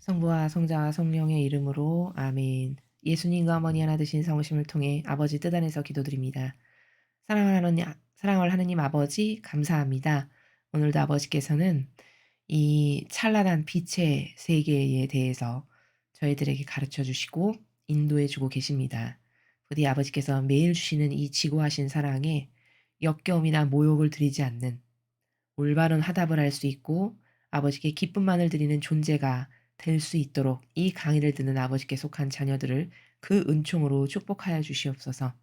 성부와 성자와 성령의 이름으로 아멘. 예수님과 어머니 하나 되신 성심을 통해 아버지 뜻 안에서 기도드립니다. 사랑을 하느님 아버지 감사합니다. 오늘도 아버지께서는 이 찬란한 빛의 세계에 대해서 저희들에게 가르쳐 주시고 인도해 주고 계십니다. 부디 아버지께서 매일 주시는 이 지고하신 사랑에 역겨움이나 모욕을 드리지 않는 올바른 화답을 할 수 있고 아버지께 기쁨만을 드리는 존재가 될 수 있도록 이 강의를 듣는 아버지께 속한 자녀들을 그 은총으로 축복하여 주시옵소서.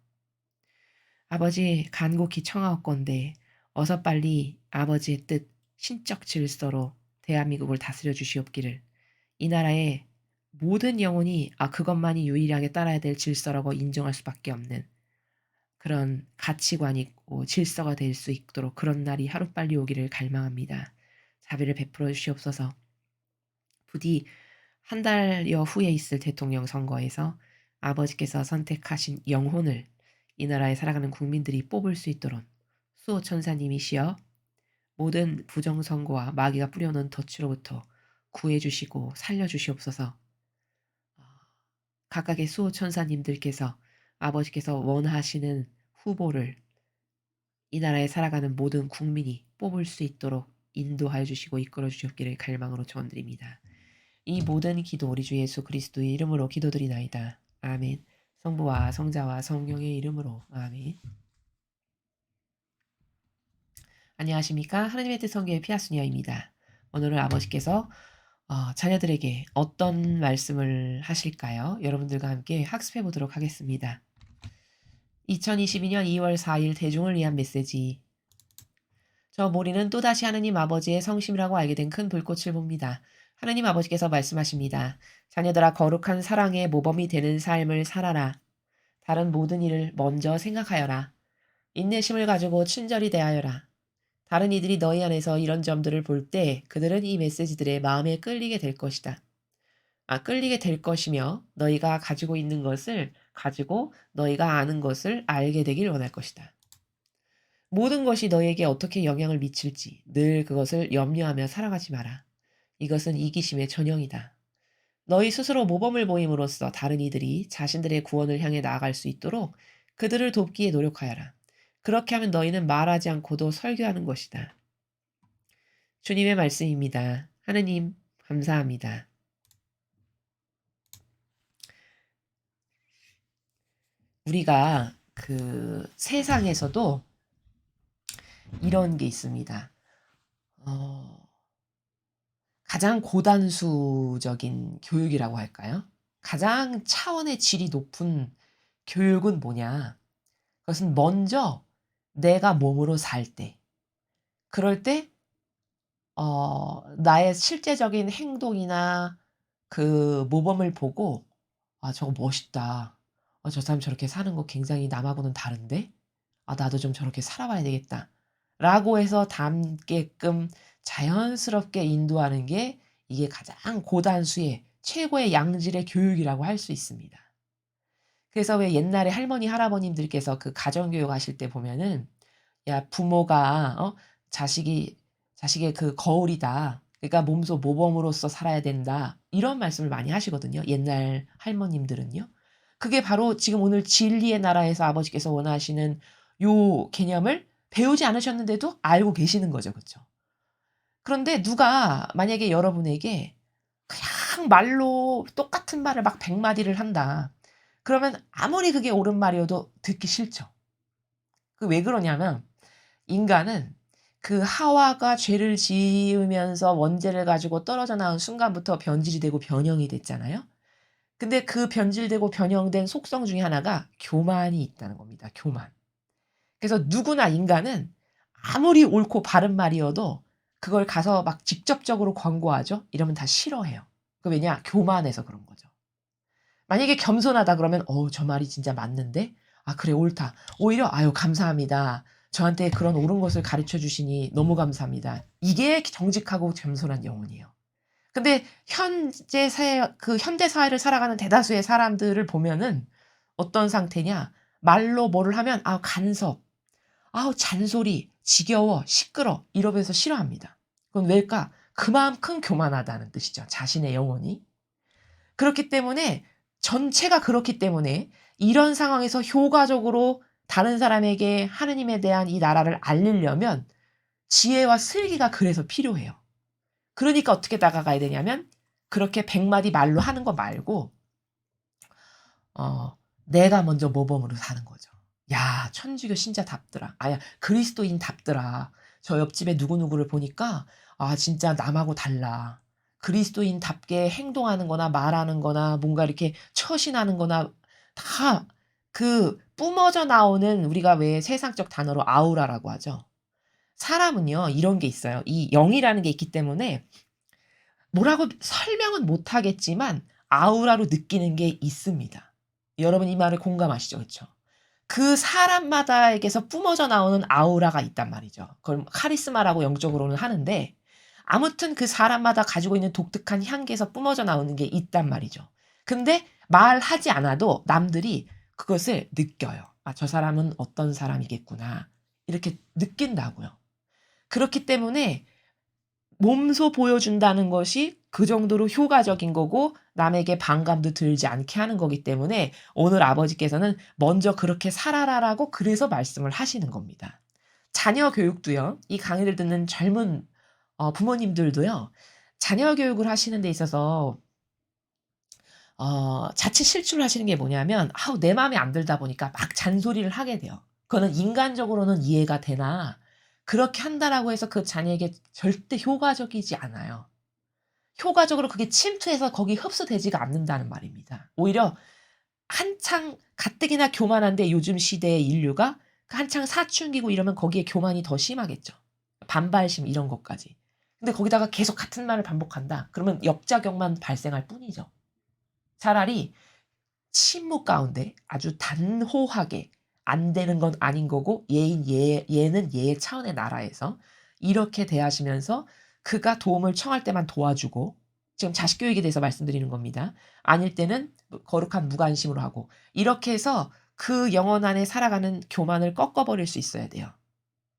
아버지 간곡히 청하옵건대 어서 빨리 아버지의 뜻 신적 질서로 대한민국을 다스려 주시옵기를, 이 나라의 모든 영혼이 그것만이 유일하게 따라야 될 질서라고 인정할 수밖에 없는 그런 가치관이 있고 질서가 될 수 있도록 그런 날이 하루빨리 오기를 갈망합니다. 자비를 베풀어 주시옵소서. 부디 한 달여 후에 있을 대통령 선거에서 아버지께서 선택하신 영혼을 이 나라에 살아가는 국민들이 뽑을 수 있도록 수호천사님이시여 모든 부정선거와 마귀가 뿌려놓은 덫으로부터 구해주시고 살려주시옵소서. 각각의 수호천사님들께서 아버지께서 원하시는 후보를 이 나라에 살아가는 모든 국민이 뽑을 수 있도록 인도하여 주시고 이끌어 주시옵기를 갈망으로 축원드립니다. 이 모든 기도 우리 주 예수 그리스도의 이름으로 기도드리나이다. 아멘. 성부와 성자와 성령의 이름으로 아멘. 안녕하십니까? 하나님의 뜻 성교의 피아스니아입니다. 오늘은 아버지께서 자녀들에게 어떤 말씀을 하실까요? 여러분들과 함께 학습해 보도록 하겠습니다. 2022년 2월 4일 대중을 위한 메시지. 저 모리는 또다시 하느님 아버지의 성심이라고 알게 된 큰 불꽃을 봅니다. 하느님 아버지께서 말씀하십니다. 자녀들아 거룩한 사랑의 모범이 되는 삶을 살아라. 다른 모든 일을 먼저 생각하여라. 인내심을 가지고 친절히 대하여라. 다른 이들이 너희 안에서 이런 점들을 볼 때 그들은 이 메시지들의 마음에 끌리게 될 것이다. 끌리게 될 것이며 너희가 가지고 있는 것을 가지고 너희가 아는 것을 알게 되길 원할 것이다. 모든 것이 너희에게 어떻게 영향을 미칠지 늘 그것을 염려하며 살아가지 마라. 이것은 이기심의 전형이다. 너희 스스로 모범을 보임으로써 다른 이들이 자신들의 구원을 향해 나아갈 수 있도록 그들을 돕기에 노력하여라. 그렇게 하면 너희는 말하지 않고도 설교하는 것이다. 주님의 말씀입니다. 하느님 감사합니다. 우리가 그 세상에서도 이런 게 있습니다. 가장 고단수적인 교육이라고 할까요? 가장 차원의 질이 높은 교육은 뭐냐? 그것은 먼저 내가 몸으로 살 때, 그럴 때 나의 실제적인 행동이나 그 모범을 보고 '아 저거 멋있다. 저 사람 저렇게 사는 거 굉장히 남하고는 다른데? 나도 좀 저렇게 살아봐야 되겠다.'라고 해서 닮게끔 자연스럽게 인도하는 게 이게 가장 고단수의 최고의 양질의 교육이라고 할 수 있습니다. 그래서 왜 옛날에 할머니, 할아버님들께서 그 가정교육 하실 때 보면은 "야 부모가 자식의 그 거울이다. 그러니까 몸소 모범으로서 살아야 된다." 이런 말씀을 많이 하시거든요, 옛날 할머님들은요. 그게 바로 지금 오늘 진리의 나라에서 아버지께서 원하시는 요 개념을 배우지 않으셨는데도 알고 계시는 거죠. 그쵸? 그런데 누가 만약에 여러분에게 그냥 말로 똑같은 말을 막 100 마디를 한다. 그러면 아무리 그게 옳은 말이어도 듣기 싫죠. 그 왜 그러냐면 인간은 그 하와가 죄를 지으면서 원죄를 가지고 떨어져 나온 순간부터 변질이 되고 변형이 됐잖아요. 근데 그 변질되고 변형된 속성 중에 하나가 교만이 있다는 겁니다, 교만. 그래서 누구나 인간은 아무리 옳고 바른 말이어도 그걸 가서 막 직접적으로 권고하죠. 이러면 다 싫어해요. 그 왜냐? 교만해서 그런 거죠. 만약에 겸손하다 그러면 저 말이 진짜 맞는데? 그래 옳다. 오히려 아유 감사합니다. 저한테 그런 옳은 것을 가르쳐 주시니 너무 감사합니다. 이게 정직하고 겸손한 영혼이에요. 근데 현대 사회를 살아가는 대다수의 사람들을 보면은 어떤 상태냐? 말로 뭐를 하면 간섭, 잔소리, 지겨워, 시끄러 이러면서 싫어합니다. 그건 왜일까? 그만큼 교만하다는 뜻이죠. 자신의 영혼이. 그렇기 때문에 전체가 그렇기 때문에 이런 상황에서 효과적으로 다른 사람에게 하느님에 대한 이 나라를 알리려면 지혜와 슬기가 그래서 필요해요. 그러니까 어떻게 다가가야 되냐면 그렇게 100마디 말로 하는 거 말고 내가 먼저 모범으로 사는 거죠. "야 천주교 신자답더라. 아야 그리스도인답더라. 저 옆집에 누구누구를 보니까 아 진짜 남하고 달라. 그리스도인답게 행동하는 거나 말하는 거나 뭔가 이렇게 처신하는 거나 다 그 뿜어져 나오는 우리가 왜 세상적 단어로 아우라라고 하죠. 사람은요 이런 게 있어요. 이 영이라는 게 있기 때문에 뭐라고 설명은 못 하겠지만 아우라로 느끼는 게 있습니다. 여러분 이 말을 공감하시죠? 그쵸? 그 사람마다에게서 뿜어져 나오는 아우라가 있단 말이죠. 그걸 카리스마라고 영적으로는 하는데 아무튼 그 사람마다 가지고 있는 독특한 향기에서 뿜어져 나오는 게 있단 말이죠. 근데 말하지 않아도 남들이 그것을 느껴요. '아 저 사람은 어떤 사람이겠구나.' 이렇게 느낀다고요. 그렇기 때문에 몸소 보여준다는 것이 그 정도로 효과적인 거고 남에게 반감도 들지 않게 하는 거기 때문에 오늘 아버지께서는 "먼저 그렇게 살아라."라고 그래서 말씀을 하시는 겁니다. 자녀 교육도요. 이 강의를 듣는 젊은 부모님들도요. 자녀 교육을 하시는 데 있어서 자칫 실수를 하시는 게 뭐냐면 아우 내 마음에 안 들다 보니까 막 잔소리를 하게 돼요. 그거는 인간적으로는 이해가 되나 그렇게 한다라고 해서 그 자녀에게 절대 효과적이지 않아요. 효과적으로 그게 침투해서 거기 흡수되지가 않는다는 말입니다. 오히려 한창 가뜩이나 교만한데 요즘 시대의 인류가 그 한창 사춘기고 이러면 거기에 교만이 더 심하겠죠. 반발심 이런 것까지. 근데 거기다가 계속 같은 말을 반복한다. 그러면 역작용만 발생할 뿐이죠. 차라리 침묵 가운데 아주 단호하게 안 되는 건 아닌 거고 얘인 얘는 얘의 차원의 나라에서 이렇게 대하시면서 그가 도움을 청할 때만 도와주고 지금 자식 교육에 대해서 말씀드리는 겁니다. 아닐 때는 거룩한 무관심으로 하고 이렇게 해서 그 영혼 안에 살아가는 교만을 꺾어버릴 수 있어야 돼요.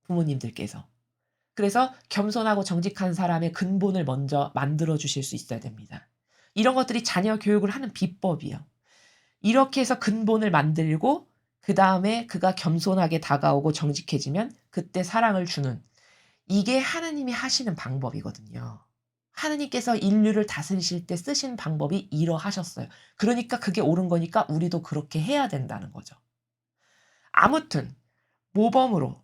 부모님들께서. 그래서 겸손하고 정직한 사람의 근본을 먼저 만들어 주실 수 있어야 됩니다. 이런 것들이 자녀 교육을 하는 비법이에요. 이렇게 해서 근본을 만들고 그다음에 그가 겸손하게 다가오고 정직해지면 그때 사랑을 주는 이게 하느님이 하시는 방법이거든요. 하느님께서 인류를 다스리실 때 쓰신 방법이 이러하셨어요. 그러니까 그게 옳은 거니까 우리도 그렇게 해야 된다는 거죠. 아무튼 모범으로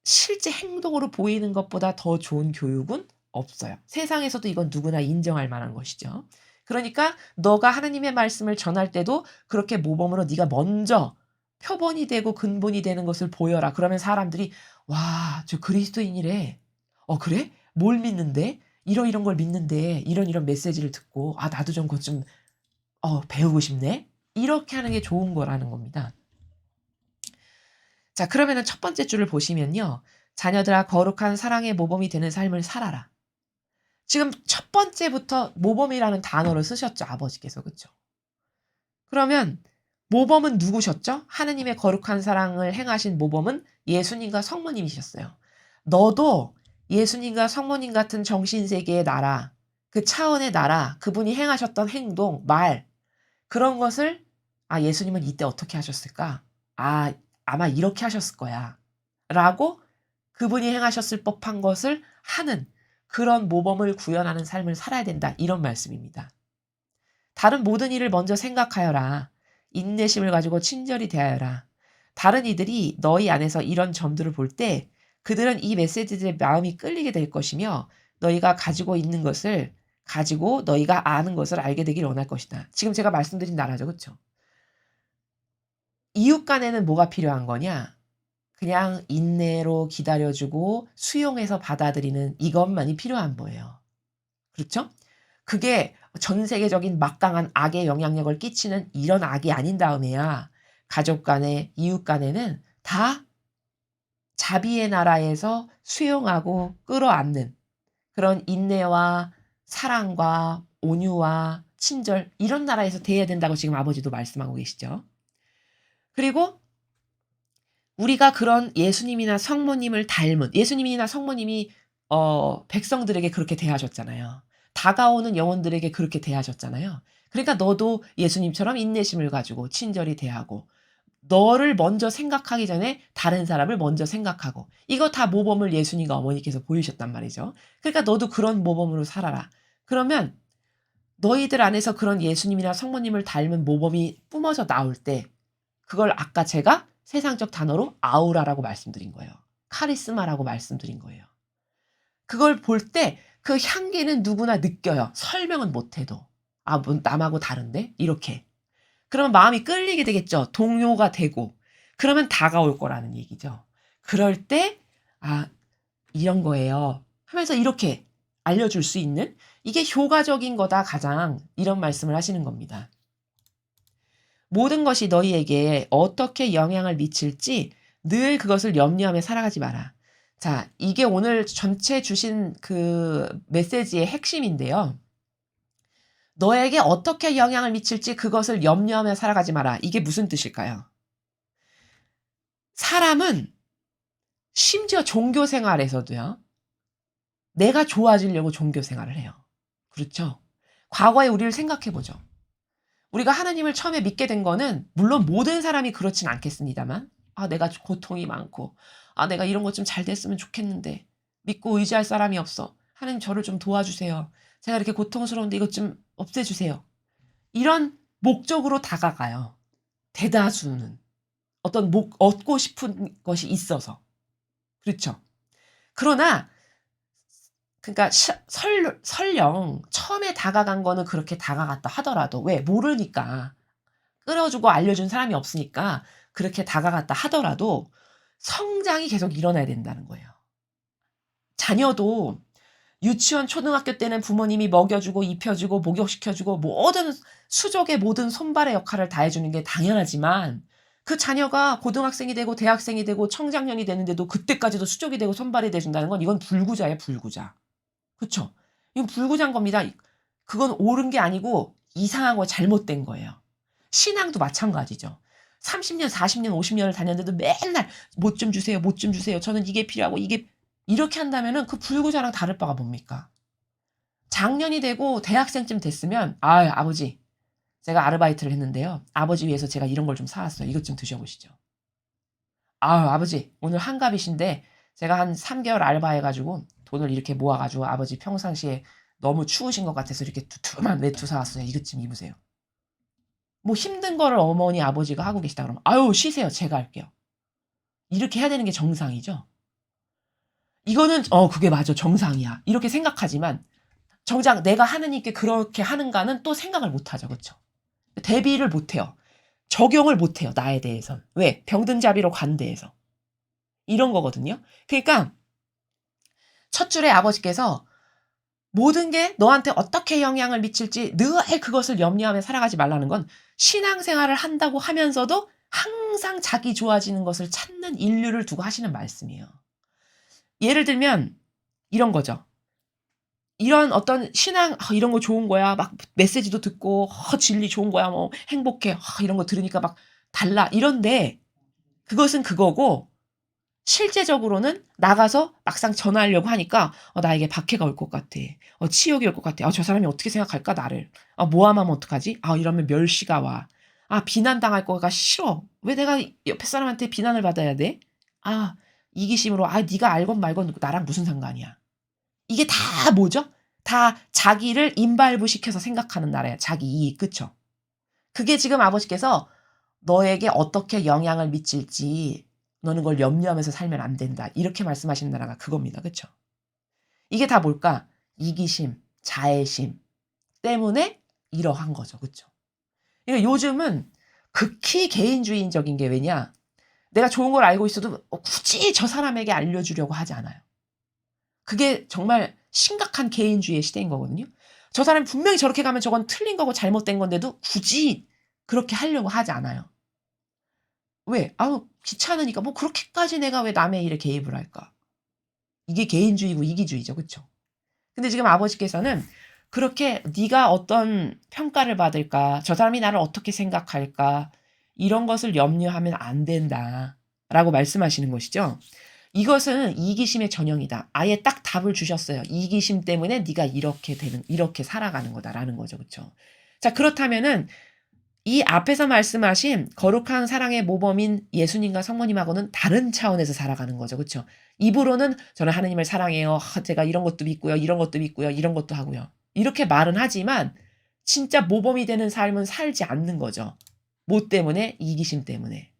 실제 행동으로 보이는 것보다 더 좋은 교육은 없어요. 세상에서도 이건 누구나 인정할 만한 것이죠. 그러니까 너가 하나님의 말씀을 전할 때도 그렇게 모범으로 네가 먼저 표본이 되고 근본이 되는 것을 보여라. 그러면 사람들이 '와 저 그리스도인이래. 그래? 뭘 믿는데? 이런 걸 믿는데 이런 메시지를 듣고 아 나도 좀 그것 좀 배우고 싶네.' 이렇게 하는 게 좋은 거라는 겁니다. 자 그러면은 첫 번째 줄을 보시면요. "자녀들아 거룩한 사랑의 모범이 되는 삶을 살아라." 지금 첫 번째부터 모범이라는 단어를 쓰셨죠, 아버지께서. 그쵸? 그러면 모범은 누구셨죠? 하느님의 거룩한 사랑을 행하신 모범은 예수님과 성모님이셨어요. 너도 예수님과 성모님 같은 정신세계의 나라, 그 차원의 나라, 그분이 행하셨던 행동, 말 그런 것을 '아 예수님은 이때 어떻게 하셨을까? 아 아마 이렇게 하셨을 거야.'라고 그분이 행하셨을 법한 것을 하는 그런 모범을 구현하는 삶을 살아야 된다. 이런 말씀입니다. 다른 모든 일을 먼저 생각하여라. 인내심을 가지고 친절히 대하여라. 다른 이들이 너희 안에서 이런 점들을 볼 때 그들은 이 메시지들의 마음이 끌리게 될 것이며 너희가 가지고 있는 것을 가지고 너희가 아는 것을 알게 되길 원할 것이다. 지금 제가 말씀드린 나라죠. 그쵸? 이웃 간에는 뭐가 필요한 거냐? 그냥 인내로 기다려 주고 수용해서 받아들이는 이것만이 필요한 거예요. 그렇죠? 그게 전 세계적인 막강한 악의 영향력을 끼치는 이런 악이 아닌 다음에야 가족 간에 이웃 간에는 다 자비의 나라에서 수용하고 끌어안는 그런 인내와 사랑과 온유와 친절 이런 나라에서 대해야 된다고 지금 아버지도 말씀하고 계시죠. 그리고 우리가 그런 예수님이나 성모님을 닮은 예수님이나 성모님이 백성들에게 그렇게 대하셨잖아요. 다가오는 영혼들에게 그렇게 대하셨잖아요. 그러니까 너도 예수님처럼 인내심을 가지고 친절히 대하고 너를 먼저 생각하기 전에 다른 사람을 먼저 생각하고 이거 다 모범을 예수님과 어머니께서 보이셨단 말이죠. 그러니까 너도 그런 모범으로 살아라. 그러면 너희들 안에서 그런 예수님이나 성모님을 닮은 모범이 뿜어져 나올 때 그걸 아까 제가 세상적 단어로 아우라라고 말씀드린 거예요. 카리스마라고 말씀드린 거예요. 그걸 볼 때 그 향기는 누구나 느껴요. 설명은 못 해도. '아 뭐 남하고 다른데?' 이렇게. 그러면 마음이 끌리게 되겠죠. 동요가 되고. 그러면 다가올 거라는 얘기죠. 그럴 때 '아 이런 거예요.' 하면서 이렇게 알려줄 수 있는 이게 효과적인 거다 가장 이런 말씀을 하시는 겁니다. 모든 것이 너희에게 어떻게 영향을 미칠지 늘 그것을 염려하며 살아가지 마라. 자, 이게 오늘 전체 주신 그 메시지의 핵심인데요. 너에게 어떻게 영향을 미칠지 그것을 염려하며 살아가지 마라. 이게 무슨 뜻일까요? 사람은 심지어 종교 생활에서도요. 내가 좋아지려고 종교 생활을 해요. 그렇죠? 과거의 우리를 생각해 보죠. 우리가 하나님을 처음에 믿게 된 거는 물론 모든 사람이 그렇진 않겠습니다만 내가 고통이 많고 내가 이런 것 좀 잘 됐으면 좋겠는데 믿고 의지할 사람이 없어. 하나님 저를 좀 도와주세요. 제가 이렇게 고통스러운데 이것 좀 없애주세요. 이런 목적으로 다가가요. 대다수는. 어떤 얻고 싶은 것이 있어서. 그렇죠? 그러나 그러니까 설령 처음에 다가간 거는 그렇게 다가갔다 하더라도 왜 모르니까 끌어주고 알려준 사람이 없으니까 그렇게 다가갔다 하더라도 성장이 계속 일어나야 된다는 거예요. 자녀도 유치원, 초등학교 때는 부모님이 먹여주고 입혀주고 목욕시켜주고 모든 수족의 모든 손발의 역할을 다 해주는 게 당연하지만 그 자녀가 고등학생이 되고 대학생이 되고 청장년이 되는데도 그때까지도 수족이 되고 손발이 돼준다는 건 이건 불구자예요, 불구자. 그쵸? 이건 불구자인 겁니다. 그건 옳은 게 아니고 이상한 거 잘못된 거예요. 신앙도 마찬가지죠. 30년, 40년, 50년을 다녔는데도 맨날 못 좀 주세요, 못 좀 주세요. 저는 이게 필요하고 이게 이렇게 한다면은 그 불구자랑 다를 바가 뭡니까? 장년이 되고 대학생쯤 됐으면 아버지 제가 아르바이트를 했는데요. 아버지 위해서 제가 이런 걸 좀 사 왔어요. 이것 좀 드셔 보시죠. 아버지 오늘 한갑이신데 제가 한 3개월 알바해 가지고 돈을 이렇게 모아 가지고 아버지 평상시에 너무 추우신 것 같아서 이렇게 두툼한 외투 사 왔어요. 이것 좀 입으세요. 뭐 힘든 거를 어머니 아버지가 하고 계시다 그러면 "아유 쉬세요. 제가 할게요." 이렇게 해야 되는 게 정상이죠. 이거는 그게 맞아. 정상이야. 이렇게 생각하지만 정작 내가 하느님께 그렇게 하는가는 또 생각을 못 하죠. 그쵸? 대비를 못 해요. 적용을 못 해요. 나에 대해선. 왜? 병든자비로 관대해서. 이런 거거든요. 그러니까 첫 줄에 아버지께서 모든 게 너한테 어떻게 영향을 미칠지 늘 그것을 염려하며 살아가지 말라는 건 신앙생활을 한다고 하면서도 항상 자기 좋아지는 것을 찾는 인류를 두고 하시는 말씀이에요. 예를 들면 이런 거죠. 이런 어떤 신앙 이런 거 좋은 거야. 막 메시지도 듣고 진리 좋은 거야. 뭐 행복해. 이런 거 들으니까 막 달라. 이런데 그것은 그거고 실제적으로는 나가서 막상 전화하려고 하니까 나에게 박해가 올 것 같아. 치욕이 올 것 같아. 저 사람이 어떻게 생각할까 나를. 모함하면 어떡하지? 이러면 멸시가 와. 비난당할 거가 싫어. 왜 내가 옆에 사람한테 비난을 받아야 돼? 이기심으로 네가 알건 말건 나랑 무슨 상관이야. 이게 다 뭐죠? 다 자기를 임발부시켜서 생각하는 나라야. 자기 이익. 그쵸? 그게 지금 아버지께서 너에게 어떻게 영향을 미칠지 너는 그걸 염려하면서 살면 안 된다. 이렇게 말씀하시는 나라가 그겁니다. 그쵸? 이게 다 뭘까? 이기심, 자애심 때문에 이러한 거죠. 그쵸? 그러니까 요즘은 극히 개인주의적인 게 왜냐? 내가 좋은 걸 알고 있어도 굳이 저 사람에게 알려주려고 하지 않아요. 그게 정말 심각한 개인주의의 시대인 거거든요. 저 사람이 분명히 저렇게 가면 저건 틀린 거고 잘못된 건데도 굳이 그렇게 하려고 하지 않아요. 왜? 귀찮으니까. 뭐 그렇게까지 내가 왜 남의 일에 개입을 할까? 이게 개인주의고 이기주의죠. 그쵸? 근데 지금 아버지께서는 그렇게 네가 어떤 평가를 받을까? 저 사람이 나를 어떻게 생각할까? 이런 것을 염려하면 안 된다라고 말씀하시는 것이죠. 이것은 이기심의 전형이다. 아예 딱 답을 주셨어요. 이기심 때문에 네가 이렇게 살아가는 거다라는 거죠. 그쵸? 자, 그렇다면은 이 앞에서 말씀하신 거룩한 사랑의 모범인 예수님과 성모님하고는 다른 차원에서 살아가는 거죠. 그쵸? 입으로는 저는 하느님을 사랑해요. 제가 이런 것도 믿고요. 이런 것도 믿고요. 이런 것도 하고요. 이렇게 말은 하지만 진짜 모범이 되는 삶은 살지 않는 거죠. 뭐 때문에? 이기심 때문에.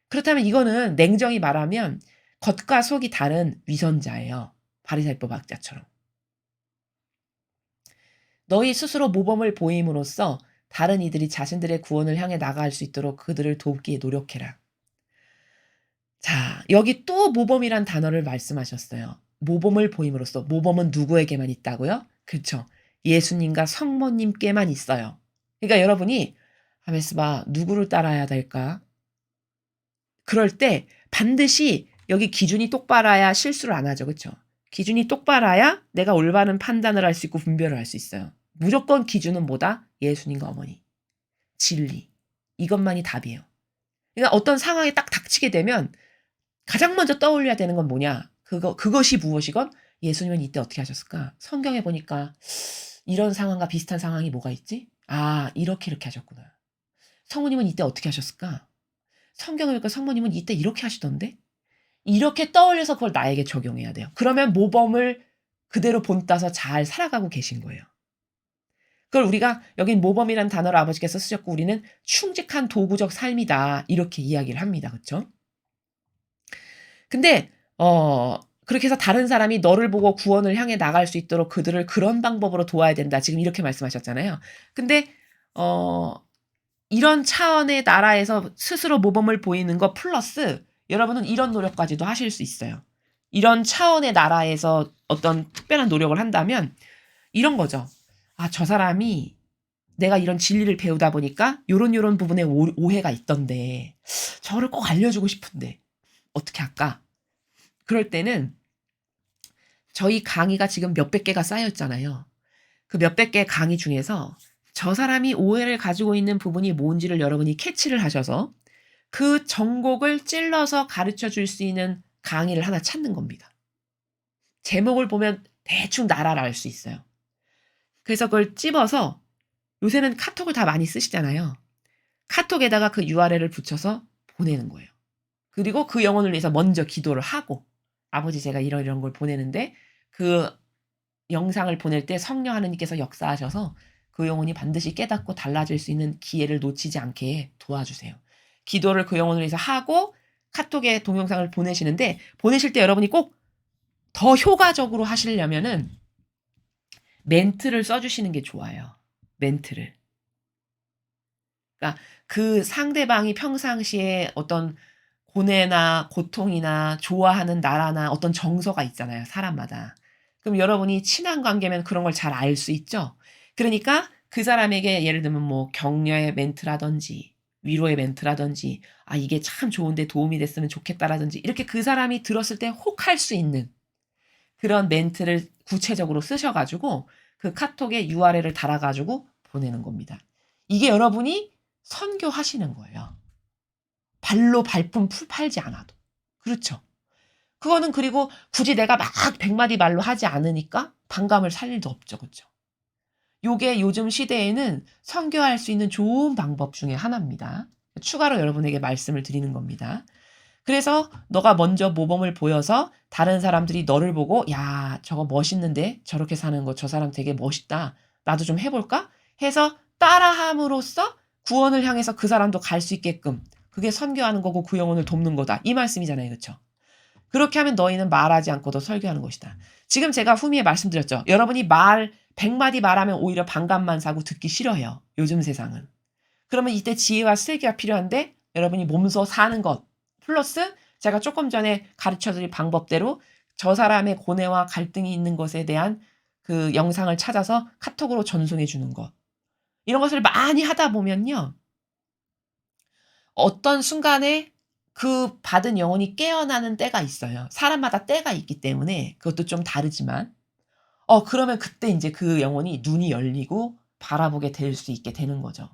그렇다면 이거는 냉정히 말하면 겉과 속이 다른 위선자예요. 바리새법 학자처럼. 너희 스스로 모범을 보임으로써 다른 이들이 자신들의 구원을 향해 나아갈 수 있도록 그들을 돕기에 노력해라. 자, 여기 또 모범이란 단어를 말씀하셨어요. 모범을 보임으로써. 모범은 누구에게만 있다고요? 그렇죠. 예수님과 성모님께만 있어요. 그러니까 여러분이 가만있어 봐. 누구를 따라야 될까? 그럴 때 반드시 여기 기준이 똑바라야 실수를 안 하죠. 그렇죠? 기준이 똑바라야 내가 올바른 판단을 할 수 있고 분별을 할 수 있어요. 무조건 기준은 뭐다? 예수님과 어머니. 진리. 이것만이 답이에요. 그러니까 어떤 상황에 딱 닥치게 되면 가장 먼저 떠올려야 되는 건 뭐냐? 그것이 무엇이건 예수님은 이때 어떻게 하셨을까? 성경에 보니까 이런 상황과 비슷한 상황이 뭐가 있지? 아, 이렇게 하셨구나. 성모님은 이때 어떻게 하셨을까? 성경을 보니까 성모님은 이때 이렇게 하시던데? 이렇게 떠올려서 그걸 나에게 적용해야 돼요. 그러면 모범을 그대로 본따서 잘 살아가고 계신 거예요. 그걸 우리가 여긴 모범이라는 단어를 아버지께서 쓰셨고 우리는 충직한 도구적 삶이다. 이렇게 이야기를 합니다. 그렇죠? 근데 그렇게 해서 다른 사람이 너를 보고 구원을 향해 나갈 수 있도록 그들을 그런 방법으로 도와야 된다. 지금 이렇게 말씀하셨잖아요. 근데 이런 차원의 나라에서 스스로 모범을 보이는 것 플러스 여러분은 이런 노력까지도 하실 수 있어요. 이런 차원의 나라에서 어떤 특별한 노력을 한다면 이런 거죠. 아, 저 사람이 내가 이런 진리를 배우다 보니까 요런 부분에 오해가 있던데 저를 꼭 알려주고 싶은데 어떻게 할까? 그럴 때는 저희 강의가 지금 몇백 개가 쌓여있잖아요. 그 몇백 개 강의 중에서 저 사람이 오해를 가지고 있는 부분이 뭔지를 여러분이 캐치를 하셔서 그 정곡을 찔러서 가르쳐 줄 수 있는 강의를 하나 찾는 겁니다. 제목을 보면 대충 나라를 알 수 있어요. 그래서 그걸 찝어서 요새는 카톡을 다 많이 쓰시잖아요. 카톡에다가 그 URL을 붙여서 보내는 거예요. 그리고 그 영혼을 위해서 먼저 기도를 하고 아버지 제가 이런 걸 보내는데 그 영상을 보낼 때 성령 하느님께서 역사하셔서 그 영혼이 반드시 깨닫고 달라질 수 있는 기회를 놓치지 않게 도와주세요. 기도를 그 영혼을 위해서 하고 카톡에 동영상을 보내시는데 보내실 때 여러분이 꼭 더 효과적으로 하시려면은 멘트를 써주시는 게 좋아요. 멘트를. 그러니까 그 상대방이 평상시에 어떤 고뇌나 고통이나 좋아하는 나라나 어떤 정서가 있잖아요. 사람마다. 그럼 여러분이 친한 관계면 그런 걸 잘 알 수 있죠. 그러니까 그 사람에게 예를 들면 뭐 격려의 멘트라든지 위로의 멘트라든지 아 이게 참 좋은데 도움이 됐으면 좋겠다라든지 이렇게 그 사람이 들었을 때 혹할 수 있는 그런 멘트를 구체적으로 쓰셔 가지고 그 카톡에 URL을 달아 가지고 보내는 겁니다. 이게 여러분이 선교하시는 거예요. 발로 발품 팔지 않아도. 그렇죠. 그거는 그리고 굳이 내가 막 100마디 말로 하지 않으니까 반감을 살 일도 없죠. 그렇죠. 요게 요즘 시대에는 선교할 수 있는 좋은 방법 중에 하나입니다. 추가로 여러분에게 말씀을 드리는 겁니다. 그래서 너가 먼저 모범을 보여서 다른 사람들이 너를 보고 야 저거 멋있는데 저렇게 사는 거 저 사람 되게 멋있다. 나도 좀 해볼까? 해서 따라함으로써 구원을 향해서 그 사람도 갈 수 있게끔 그게 선교하는 거고 그 영혼을 돕는 거다. 이 말씀이잖아요. 그렇죠? 그렇게 하면 너희는 말하지 않고도 설교하는 것이다. 지금 제가 후미에 말씀드렸죠. 여러분이 100마디 말하면 오히려 반감만 사고 듣기 싫어해요. 요즘 세상은. 그러면 이때 지혜와 슬기가 필요한데 여러분이 몸소 사는 것 플러스 제가 조금 전에 가르쳐드린 방법대로 저 사람의 고뇌와 갈등이 있는 것에 대한 그 영상을 찾아서 카톡으로 전송해 주는 것. 이런 것을 많이 하다 보면요. 어떤 순간에 그 받은 영혼이 깨어나는 때가 있어요. 사람마다 때가 있기 때문에 그것도 좀 다르지만 그러면 그때 인제 그 영혼이 눈이 열리고 바라보게 될 수 있게 되는 거죠.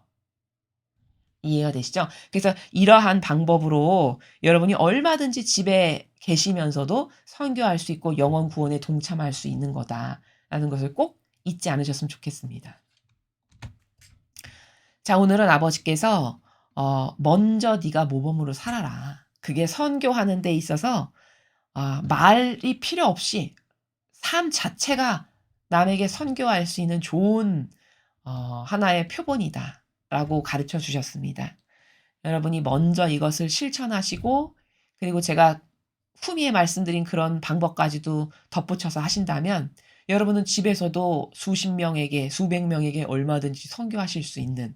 이해가 되시죠? 그래서 이러한 방법으로 여러분이 얼마든지 집에 계시면서도 선교할 수 있고 영혼 구원에 동참할 수 있는 거다라는 것을 꼭 잊지 않으셨으면 좋겠습니다. 자, 오늘은 아버지께서 "먼저 네가 모범으로 살아라." 그게 선교하는 데 있어서 말이 필요 없이 삶 자체가 남에게 선교할 수 있는 좋은 하나의 표본이다라고 가르쳐 주셨습니다. 여러분이 먼저 이것을 실천하시고 그리고 제가 후미에 말씀드린 그런 방법까지도 덧붙여서 하신다면 여러분은 집에서도 수십 명에게 수백 명에게 얼마든지 선교하실 수 있는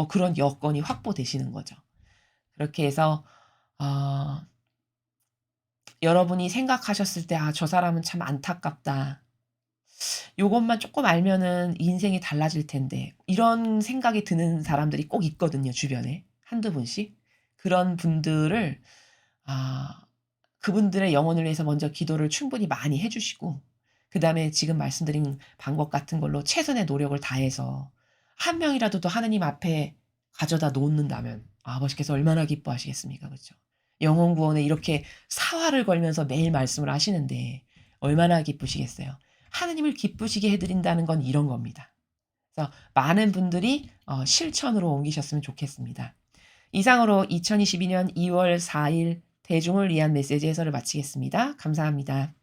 그런 여건이 확보되시는 거죠. 그렇게 해서 어 여러분이 생각하셨을 때 '아 저 사람은 참 안타깝다. 요것만 쪼끔 알면은 인생이 달라질 텐데.' 이런 생각이 드는 사람들이 꼭 있거든요, 주변에. 한두 분씩. 그런 분들을 아 그분들의 영혼을 위해서 먼저 기도를 충분히 많이 해 주시고 그다음에 지금 말씀드린 방법 같은 걸로 최선의 노력을 다해서 한 명이라도 더 하느님 앞에 가져다 놓는다면 아버지께서 얼마나 기뻐하시겠습니까? 그죠? 영혼 구원에 이렇게 사활을 걸면서 매일 말씀을 하시는데 얼마나 기쁘시겠어요. 하느님을 기쁘시게 해 드린다는 건 이런 겁니다. 그래서 많은 분들이 실천으로 옮기셨으면 좋겠습니다. 이상으로 2022년 2월 4일 대중을 위한 메시지 해설을 마치겠습니다. 감사합니다.